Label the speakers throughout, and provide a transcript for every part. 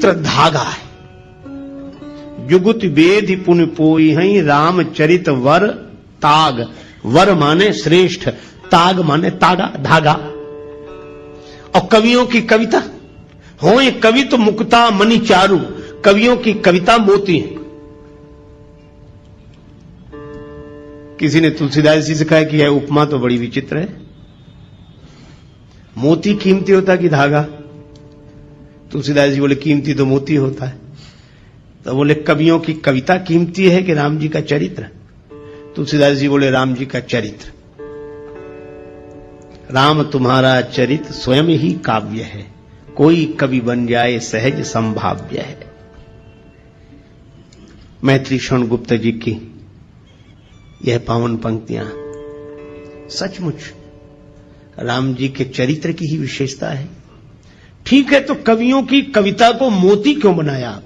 Speaker 1: पवित्र धागा है। जुगुत वेद पुन पोई हई रामचरित वर ताग। वर माने श्रेष्ठ, ताग माने तागा, धागा। और कवियों की कविता हो कवित मुक्ता मणि चारु, कवियों की कविता मोती है। किसी ने तुलसीदास जी से कहा कि यह उपमा तो बड़ी विचित्र है, मोती कीमती होता कि धागा? तुलसीदास जी बोले कीमती तो मोती होता है। तो बोले कवियों की कविता कीमती है कि राम जी का चरित्र? तुलसीदास जी बोले राम जी का चरित्र। राम तुम्हारा चरित्र स्वयं ही काव्य है, कोई कवि बन जाए सहज संभाव्य है। मैत्री शरण गुप्त जी की यह पावन पंक्तियां सचमुच राम जी के चरित्र की ही विशेषता है। ठीक है, तो कवियों की कविता को मोती क्यों बनाया आप?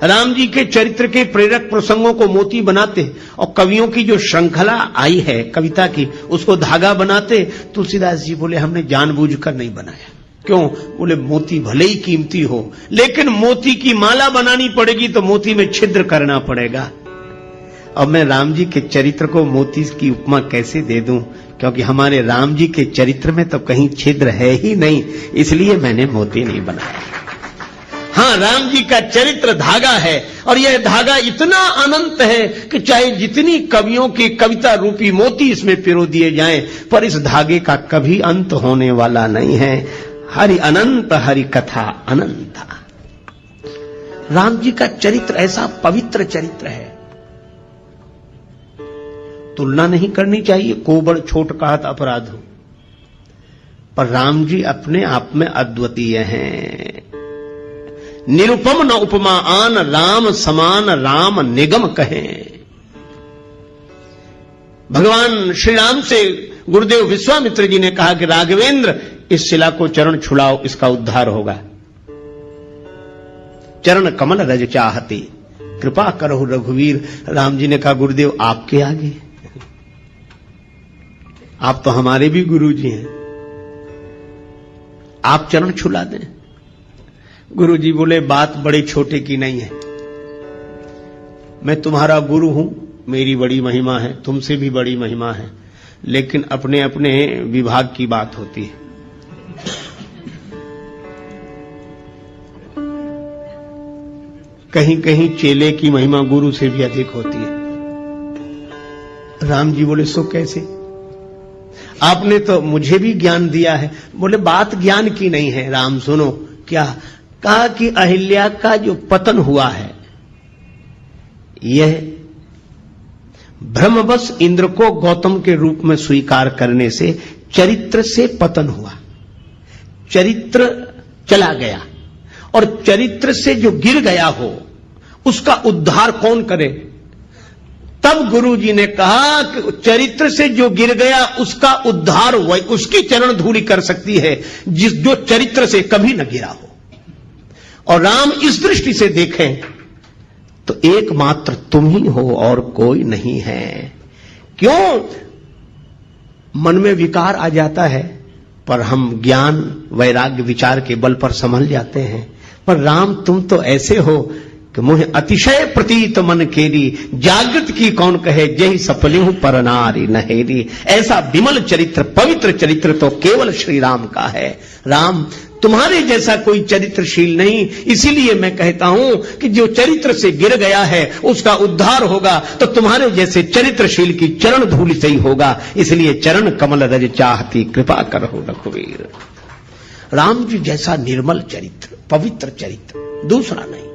Speaker 1: राम जी के चरित्र के प्रेरक प्रसंगों को मोती बनाते और कवियों की जो श्रृंखला आई है कविता की उसको धागा बनाते। तुलसीदास जी बोले हमने जानबूझकर नहीं बनाया। क्यों? बोले मोती भले ही कीमती हो, लेकिन मोती की माला बनानी पड़ेगी तो मोती में छिद्र करना पड़ेगा। अब मैं राम जी के चरित्र को मोती की उपमा कैसे दे दूं? क्योंकि हमारे राम जी के चरित्र में तो कहीं छिद्र है ही नहीं, इसलिए मैंने मोती नहीं बनाया। हाँ, राम जी का चरित्र धागा है और यह धागा इतना अनंत है कि चाहे जितनी कवियों की कविता रूपी मोती इसमें पिरो दिए जाएं, पर इस धागे का कभी अंत होने वाला नहीं है। हरि अनंत हरि कथा अनंता। राम जी का चरित्र ऐसा पवित्र चरित्र है, तुलना नहीं करनी चाहिए, कोबड़ छोट कहत अपराध हो। पर राम जी अपने आप में अद्वितीय हैं। निरुपम न उपमा आन, राम समान राम निगम कहें। भगवान श्री राम से गुरुदेव विश्वामित्र जी ने कहा कि राघवेंद्र इस शिला को चरण छुड़ाओ, इसका उद्धार होगा। चरण कमल रज चाहती, कृपा करो रघुवीर। राम जी ने कहा गुरुदेव आपके आगे, आप तो हमारे भी गुरु जी हैं, आप चरण छुला दें। गुरु जी बोले बात बड़े छोटे की नहीं है, मैं तुम्हारा गुरु हूं, मेरी बड़ी महिमा है, तुमसे भी बड़ी महिमा है, लेकिन अपने अपने विभाग की बात होती है। कहीं कहीं चेले की महिमा गुरु से भी अधिक होती है। राम जी बोले सो कैसे? आपने तो मुझे भी ज्ञान दिया है। बोले बात ज्ञान की नहीं है राम, सुनो। क्या? कहा कि अहिल्या का जो पतन हुआ है यह भ्रमवश इंद्र को गौतम के रूप में स्वीकार करने से चरित्र से पतन हुआ, चरित्र चला गया। और चरित्र से जो गिर गया हो उसका उद्धार कौन करे? तब गुरु जी ने कहा कि चरित्र से जो गिर गया उसका उद्धार वही उसकी चरण धूलि कर सकती है जो चरित्र से कभी न गिरा हो। और राम इस दृष्टि से देखें तो एकमात्र तुम ही हो और कोई नहीं है। क्यों? मन में विकार आ जाता है पर हम ज्ञान वैराग्य विचार के बल पर संभल जाते हैं। पर राम तुम तो ऐसे हो कि मुझे अतिशय प्रतीत मन केरी, जागृत की कौन कहे जय सफली हूं पर नारी नहेरी। ऐसा विमल चरित्र पवित्र चरित्र तो केवल श्री राम का है। राम तुम्हारे जैसा कोई चरित्रशील नहीं, इसीलिए मैं कहता हूं कि जो चरित्र से गिर गया है उसका उद्धार होगा तो तुम्हारे जैसे चरित्रशील की चरण धूलि से ही होगा। इसलिए चरण कमल रज चाहती, कृपा करो रघुवीर। राम जी जैसा निर्मल चरित्र पवित्र चरित्र दूसरा नहीं।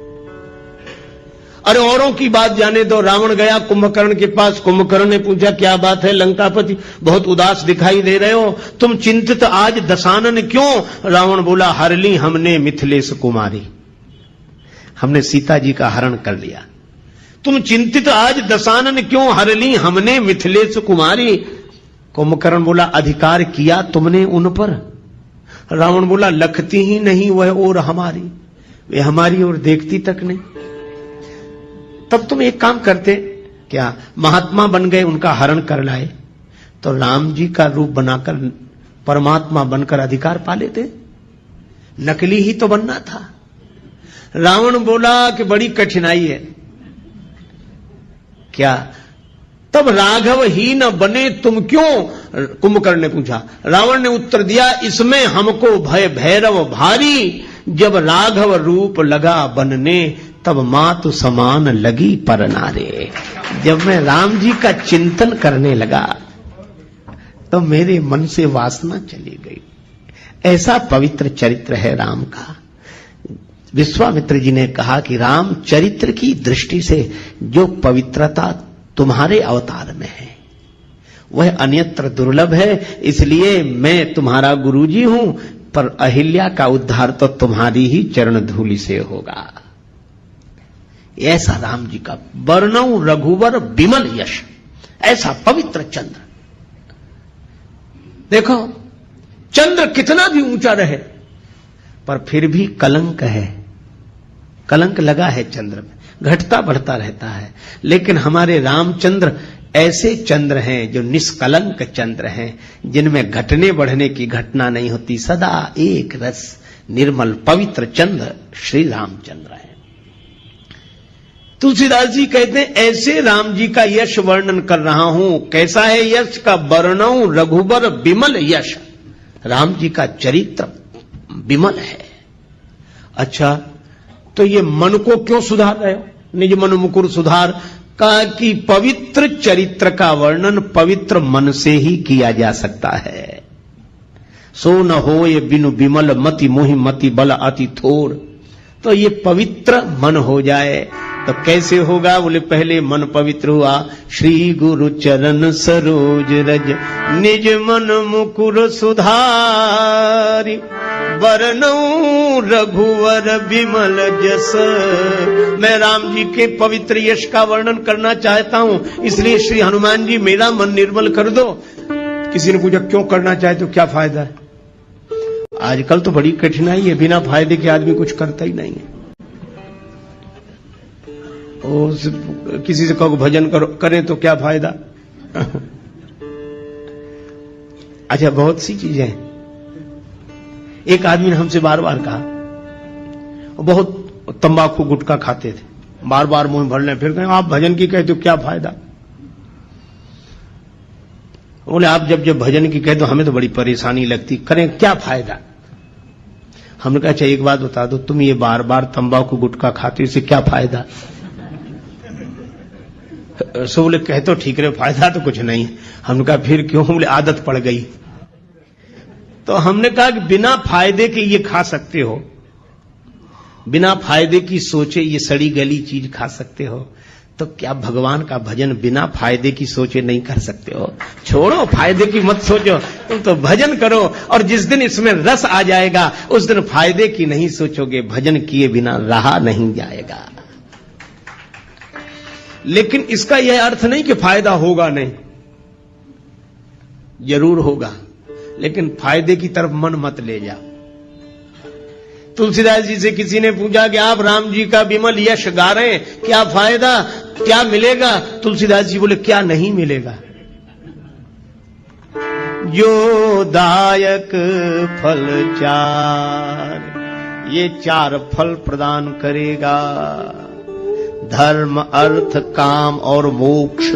Speaker 1: अरे औरों की बात जाने दो। रावण गया कुंभकर्ण के पास, कुंभकर्ण ने पूछा क्या बात है लंकापति, बहुत उदास दिखाई दे रहे हो, तुम चिंतित आज दशानन क्यों? रावण बोला हर ली हमने मिथिलेश कुमारी, हमने सीता जी का हरण कर लिया। तुम चिंतित आज दशानन क्यों? हर ली हमने मिथिलेश कुमारी। कुंभकर्ण बोला अधिकार किया तुमने उन पर? रावण बोला लखती ही नहीं वह और हमारी, वे हमारी ओर देखती तक नहीं। तब तुम एक काम करते, क्या महात्मा बन गए, उनका हरण कर लाए तो राम जी का रूप बनाकर परमात्मा बनकर अधिकार पा लेते। नकली ही तो बनना था। रावण बोला कि बड़ी कठिनाई है। क्या? तब राघव ही न बने तुम क्यों? कुंभकर्ण ने पूछा। रावण ने उत्तर दिया, इसमें हमको भय भैरव भारी, जब राघव रूप लगा बनने, तब मातु समान लगी पर नारे। जब मैं राम जी का चिंतन करने लगा तो मेरे मन से वासना चली गई। ऐसा पवित्र चरित्र है राम का। विश्वामित्र जी ने कहा कि राम चरित्र की दृष्टि से जो पवित्रता तुम्हारे अवतार में है वह अन्यत्र दुर्लभ है, इसलिए मैं तुम्हारा गुरुजी हूं, पर अहिल्या का उद्धार तो तुम्हारी ही चरण धूलि से होगा। ऐसा राम जी का वर्णौ रघुवर विमल यश, ऐसा पवित्र चंद्र। देखो चंद्र कितना भी ऊंचा रहे पर फिर भी कलंक है, कलंक लगा है चंद्र में, घटता बढ़ता रहता है। लेकिन हमारे रामचंद्र ऐसे चंद्र हैं जो निष्कलंक चंद्र हैं, जिनमें घटने बढ़ने की घटना नहीं होती, सदा एक रस निर्मल पवित्र चंद्र श्री रामचंद्र है। तुलसीदास जी कहते हैं, ऐसे राम जी का यश वर्णन कर रहा हूं। कैसा है यश का? वर्णौ रघुबर विमल यश, राम जी का चरित्र विमल है। अच्छा, तो ये मन को क्यों सुधार रहे हो? निज मन मुकुर सुधार का कि पवित्र चरित्र का वर्णन पवित्र मन से ही किया जा सकता है। सो न हो ये बिनु विमल मति मोहि मति बल अति थोर। तो ये पवित्र मन हो जाए तो कैसे होगा? बोले पहले मन पवित्र हुआ, श्री गुरु चरण सरोज रज निज मन मुकुर सुधारी, वर्णौ रघुवर विमल जस। मैं राम जी के पवित्र यश का वर्णन करना चाहता हूं, इसलिए श्री हनुमान जी मेरा मन निर्मल कर दो। किसी ने पूछा क्यों करना चाहे तो क्या फायदा है? आजकल तो बड़ी कठिनाई है, बिना फायदे के आदमी कुछ करता ही नहीं है। किसी से कहो भजन करो, करें तो क्या फायदा? अच्छा, बहुत सी चीजें हैं। एक आदमी ने हमसे बार बार कहा, बहुत तंबाकू गुटखा खाते थे, बार बार मुंह भर लें, फिर कहें आप भजन की कहते हो क्या फायदा? बोले आप जब जब भजन की कहते हो हमें तो बड़ी परेशानी लगती, करें क्या फायदा? हमने कहा अच्छा एक बात बता दो, तुम ये बार बार तंबाकू गुटखा खाते हो, इससे क्या फायदा? सो बोले कह तो ठीक रहे, फायदा तो कुछ नहीं। हमने कहा फिर क्यों? बोले आदत पड़ गई। तो हमने कहा कि बिना फायदे के ये खा सकते हो, बिना फायदे की सोचे ये सड़ी गली चीज खा सकते हो, तो क्या भगवान का भजन बिना फायदे की सोचे नहीं कर सकते हो? छोड़ो, फायदे की मत सोचो, तुम तो भजन करो, और जिस दिन इसमें रस आ जाएगा उस दिन फायदे की नहीं सोचोगे, भजन किए बिना रहा नहीं जाएगा। लेकिन इसका यह अर्थ नहीं कि फायदा होगा नहीं, जरूर होगा, लेकिन फायदे की तरफ मन मत ले जाओ। तुलसीदास जी से किसी ने पूछा कि आप राम जी का विमल यश गा रहे हैं, क्या फायदा, क्या मिलेगा? तुलसीदास जी बोले क्या नहीं मिलेगा? जो दायक फल चार, ये चार फल प्रदान करेगा, धर्म अर्थ काम और मोक्ष।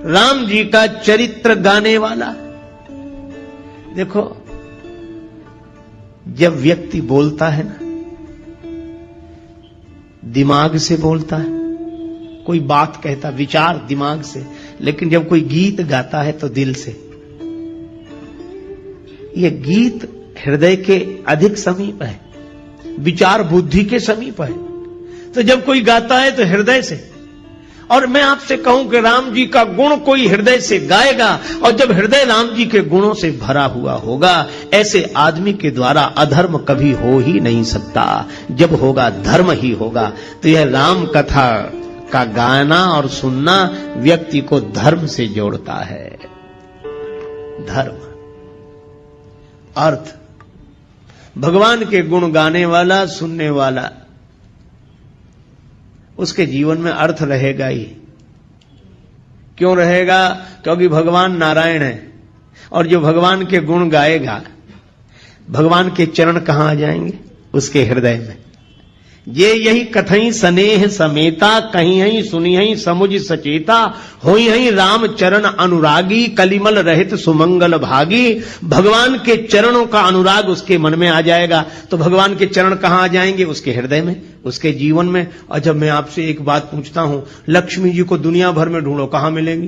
Speaker 1: राम जी का चरित्र गाने वाला। देखो जब व्यक्ति बोलता है ना, दिमाग से बोलता है, कोई बात कहता विचार दिमाग से, लेकिन जब कोई गीत गाता है तो दिल से। ये गीत हृदय के अधिक समीप है, विचार बुद्धि के समीप है। तो जब कोई गाता है तो हृदय से। और मैं आपसे कहूं कि राम जी का गुण कोई हृदय से गाएगा, और जब हृदय राम जी के गुणों से भरा हुआ होगा, ऐसे आदमी के द्वारा अधर्म कभी हो ही नहीं सकता। जब होगा धर्म ही होगा। तो यह राम कथा का गाना और सुनना व्यक्ति को धर्म से जोड़ता है। धर्म, अर्थ, भगवान के गुण गाने वाला, सुनने वाला, उसके जीवन में अर्थ रहेगा ही। क्यों रहेगा? क्योंकि भगवान नारायण है, और जो भगवान के गुण गाएगा, भगवान के चरण कहां आ जाएंगे? उसके हृदय में। ये यही कथई स्नेह समेता, कहीं हई सुनी हई समुझ सचेता, होई हई राम चरण अनुरागी, कलिमल रहित सुमंगल भागी। भगवान के चरणों का अनुराग उसके मन में आ जाएगा। तो भगवान के चरण कहां आ जाएंगे? उसके हृदय में, उसके जीवन में। और जब मैं आपसे एक बात पूछता हूं, लक्ष्मी जी को दुनिया भर में ढूंढो, कहां मिलेंगी?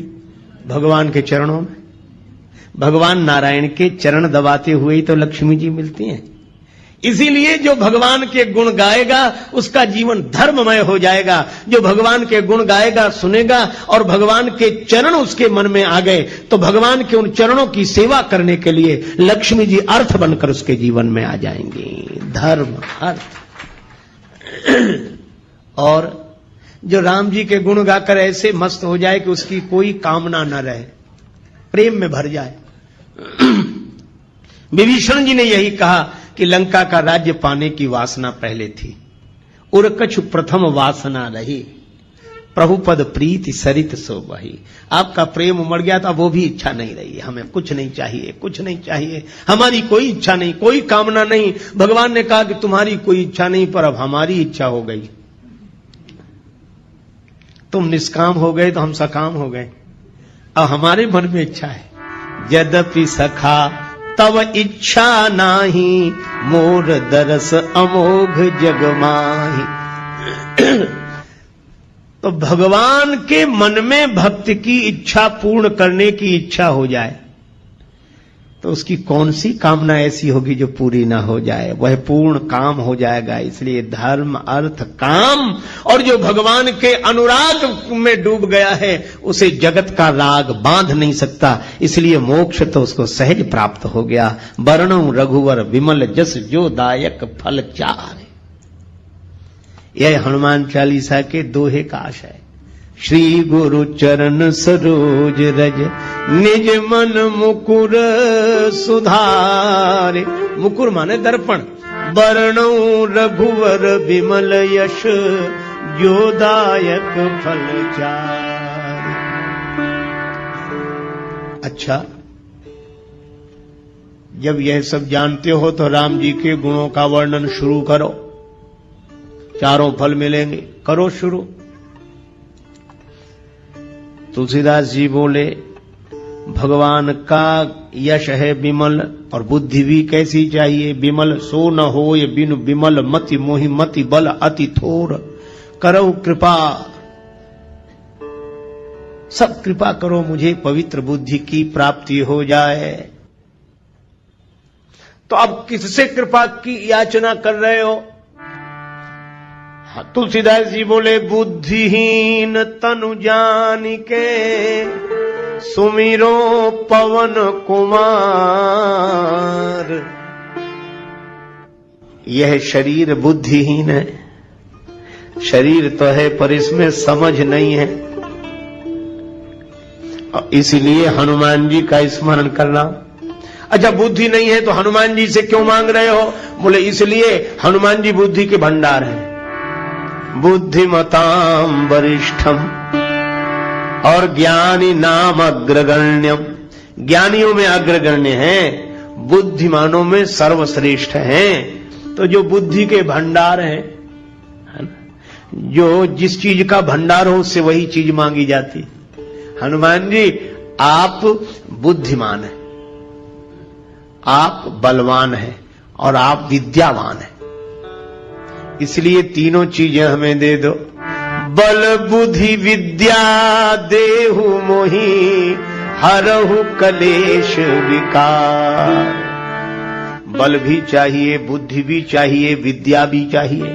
Speaker 1: भगवान के चरणों में। भगवान नारायण के चरण दबाते हुए ही तो लक्ष्मी जी मिलती हैं। इसीलिए जो भगवान के गुण गाएगा उसका जीवन धर्ममय हो जाएगा। जो भगवान के गुण गाएगा, सुनेगा और भगवान के चरण उसके मन में आ गए तो भगवान के उन चरणों की सेवा करने के लिए लक्ष्मी जी अर्थ बनकर उसके जीवन में आ जाएंगी। धर्म, अर्थ। और जो राम जी के गुण गाकर ऐसे मस्त हो जाए कि उसकी कोई कामना न रहे, प्रेम में भर जाए। विभीषण जी ने यही कहा कि लंका का राज्य पाने की वासना पहले थी, उर कछु प्रथम वासना रही, प्रभु पद प्रीति सरित सो बही। आपका प्रेम उमड़ गया था, वो भी इच्छा नहीं रही। हमें कुछ नहीं चाहिए, कुछ नहीं चाहिए, हमारी कोई इच्छा नहीं, कोई कामना नहीं। भगवान ने कहा कि तुम्हारी कोई इच्छा नहीं, पर अब हमारी इच्छा हो गई। तुम निष्काम हो गए तो हम सकाम हो गए। अब हमारे मन में इच्छा है। यद्यपि सखा तब इच्छा नाही, मोर दरस अमोघ जग माही। तो भगवान के मन में भक्त की इच्छा पूर्ण करने की इच्छा हो जाए तो उसकी कौन सी कामना ऐसी होगी जो पूरी ना हो जाए? वह पूर्ण काम हो जाएगा। इसलिए धर्म, अर्थ, काम। और जो भगवान के अनुराग में डूब गया है उसे जगत का राग बांध नहीं सकता। इसलिए मोक्ष तो उसको सहज प्राप्त हो गया। वर्णो रघुवर विमल जस जो दायक फल चार। यह हनुमान चालीसा के दोहे का आशय है। श्री गुरु चरण सरोज रज, निज मन मुकुर सुधारे। मुकुर माने दर्पण। वर्णो रघुवर विमल यश, जो दायक फल चार। अच्छा, जब यह सब जानते हो तो राम जी के गुणों का वर्णन शुरू करो। चारों फल मिलेंगे, करो शुरू। तुलसीदास जी बोले, भगवान का यश है विमल, और बुद्धि भी कैसी चाहिए? विमल सो न होय बिनु विमल, मति मोहि मति बल अति थोर। करो कृपा, सब कृपा करो मुझे पवित्र बुद्धि की प्राप्ति हो जाए। तो अब किससे कृपा की याचना कर रहे हो? तुलसीदास जी बोले, बुद्धिहीन तनु जान के, सुमिरो पवन कुमार। यह शरीर बुद्धिहीन है, शरीर तो है पर इसमें समझ नहीं है। इसीलिए हनुमान जी का स्मरण करना। अच्छा, बुद्धि नहीं है तो हनुमान जी से क्यों मांग रहे हो? बोले इसलिए हनुमान जी बुद्धि के भंडार हैं। बुद्धिमताम वरिष्ठम और ज्ञानी नाम अग्रगण्यम। ज्ञानियों में अग्रगण्य हैं, बुद्धिमानों में सर्वश्रेष्ठ हैं। तो जो बुद्धि के भंडार हैं, जो जिस चीज का भंडार हो उससे वही चीज मांगी जाती। हनुमान जी, आप बुद्धिमान हैं, आप बलवान हैं और आप विद्यावान हैं। इसलिए तीनों चीजें हमें दे दो। बल बुद्धि विद्या देहु मोहि, हरहु कलेश विकार। बल भी चाहिए, बुद्धि भी चाहिए, विद्या भी चाहिए।